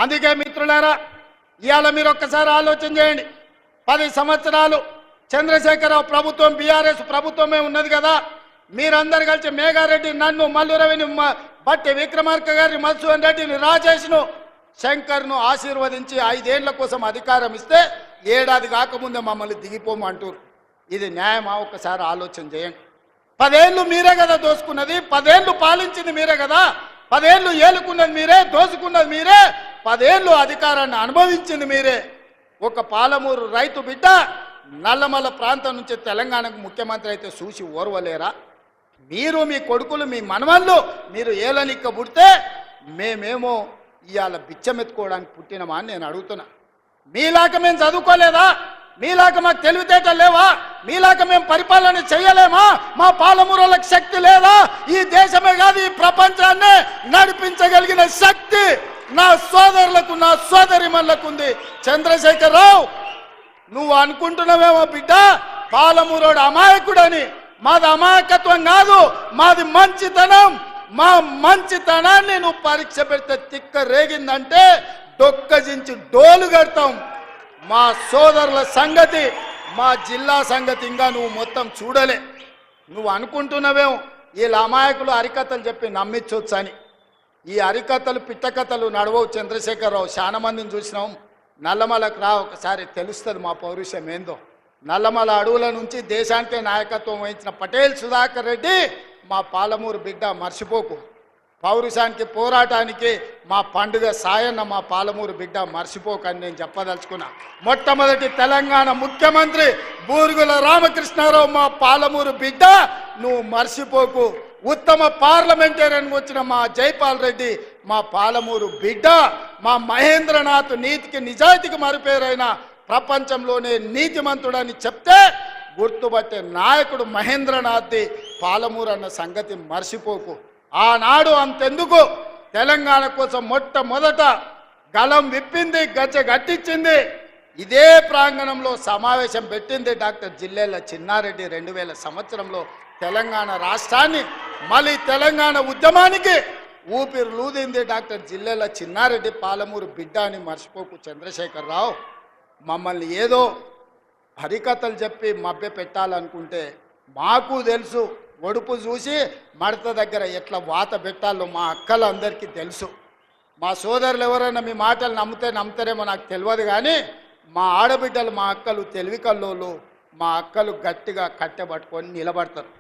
అందుకే మిత్రులారా, ఇవాళ మీరు ఒక్కసారి ఆలోచన చేయండి. 10 సంవత్సరాలు చంద్రశేఖరరావు ప్రభుత్వం, బీఆర్ఎస్ ప్రభుత్వమే ఉన్నది కదా. మీరందరు కలిసి మేఘారెడ్డి, నన్ను, మల్లు రవిని, బట్టి విక్రమార్క గారిని, మధుసూదన్ రెడ్డిని, రాజేష్ను, శంకర్ను ఆశీర్వదించి 5 ఏళ్ల కోసం అధికారం ఇస్తే ఏడాది కాకముందే మమ్మల్ని దిగిపోమంటారు. ఇది న్యాయమా? ఒక్కసారి ఆలోచన చేయండి. 10 ఏళ్ళు మీరే కదా దోసుకున్నది, 10 ఏళ్ళు పాలించింది మీరే కదా, 10 ఏళ్ళు ఏలుకున్నది మీరే, దోసుకున్నది మీరే, 10 ఏళ్ళు అధికారాన్ని అనుభవించింది మీరే. ఒక పాలమూరు రైతు బిడ్డ నల్లమల ప్రాంతం నుంచి తెలంగాణకు ముఖ్యమంత్రి అయితే చూసి ఓర్వలేరా? మీరు, మీ కొడుకులు, మీ మనవళ్ళు మీరు ఏలనిక్క పుడితే మేమేమో ఇవాళ బిచ్చమెత్తుకోవడానికి పుట్టినమా అని నేను అడుగుతున్నా. మీలాగా మేము చదువుకోలేదా? మీలాగా మాకు తెలివితేటలు లేవా? మీలాగా మేము పరిపాలన చేయలేమా? మా పాలమూరులకు శక్తి లేదా? ఈ దేశమే కాదు ఈ ప్రపంచాన్ని నడిపించగలిగిన శక్తి నా సోదరులకు, నా సోదరిమణులకు ఉంది. చంద్రశేఖరరావు, నువ్వు అనుకుంటున్నావేమో బిడ్డ పాలమూరోడు అమాయకుడని. మాది అమాయకత్వం కాదు, మాది మంచితనం. మా మంచితనాన్ని నువ్వు పరీక్ష పెడితే తిక్క రేగిందంటే డొక్కజించి డోలు కడతాం. మా సోదరుల సంగతి, మా జిల్లా సంగతి ఇంకా నువ్వు మొత్తం చూడలే. నువ్వు అనుకుంటున్నావేమో వీళ్ళ అమాయకులు అరికథలు చెప్పి నమ్మించొచ్చని. ఈ అరికథలు, పిట్టకథలు నడవవు చంద్రశేఖరరావు. చాలా మందిని చూసినాం. నల్లమలకు రా, ఒకసారి తెలుస్తుంది మా పౌరుషం ఏందో. నల్లమల అడవుల నుంచి దేశానికే నాయకత్వం వహించిన పటేల్ సుధాకర్ రెడ్డి మా పాలమూరు బిడ్డ, మర్చిపోకు. పౌరుషానికి, పోరాటానికి మా పండుగ సాయన్న మా పాలమూరు బిడ్డ, మర్చిపోకు అని నేను చెప్పదలుచుకున్నా. మొట్టమొదటి తెలంగాణ ముఖ్యమంత్రి బూరుగుల రామకృష్ణారావు మా పాలమూరు బిడ్డ, నువ్వు మర్చిపోకు. ఉత్తమ పార్లమెంటేరియన్ వచ్చిన మా జైపాల్ రెడ్డి మా పాలమూరు బిడ్డ. మా మహేంద్రనాథ్ నీతికి, నిజాయితీకి మరుపేరైన ప్రపంచంలోనే నీతిమంతుడని చెప్తే గుర్తుపట్టే నాయకుడు మహేంద్రనాథ్ది పాలమూరు అన్న సంగతి మర్చిపోకు. ఆనాడు అంతెందుకు తెలంగాణ కోసం మొట్టమొదట గలం విప్పింది, గజ్జ గట్టించింది, ఇదే ప్రాంగణంలో సమావేశం పెట్టింది డాక్టర్ జిల్లెళ్ల చిన్నారెడ్డి. 2000 సంవత్సరంలో తెలంగాణ రాష్ట్రాన్ని, మళ్ళీ తెలంగాణ ఉద్యమానికి ఊపిరి లూదింది డాక్టర్ జిల్లెళ్ల చిన్నారెడ్డి, పాలమూరు బిడ్డ అని మర్చిపోకు చంద్రశేఖరరావు. మమ్మల్ని ఏదో హరికథలు చెప్పి మభ్య పెట్టాలనుకుంటే మాకు తెలుసు. ఒడుపు చూసి మడత దగ్గర ఎట్లా వాత పెట్టాలో మా అక్కలందరికీ తెలుసు. మా సోదరులు ఎవరైనా మీ మాటలు నమ్ముతారేమో నాకు తెలియదు, కానీ మా ఆడబిడ్డలు, మా అక్కలు తెలివి కల్లోలు, మా అక్కలు గట్టిగా కట్టెబట్టుకొని నిలబడతారు.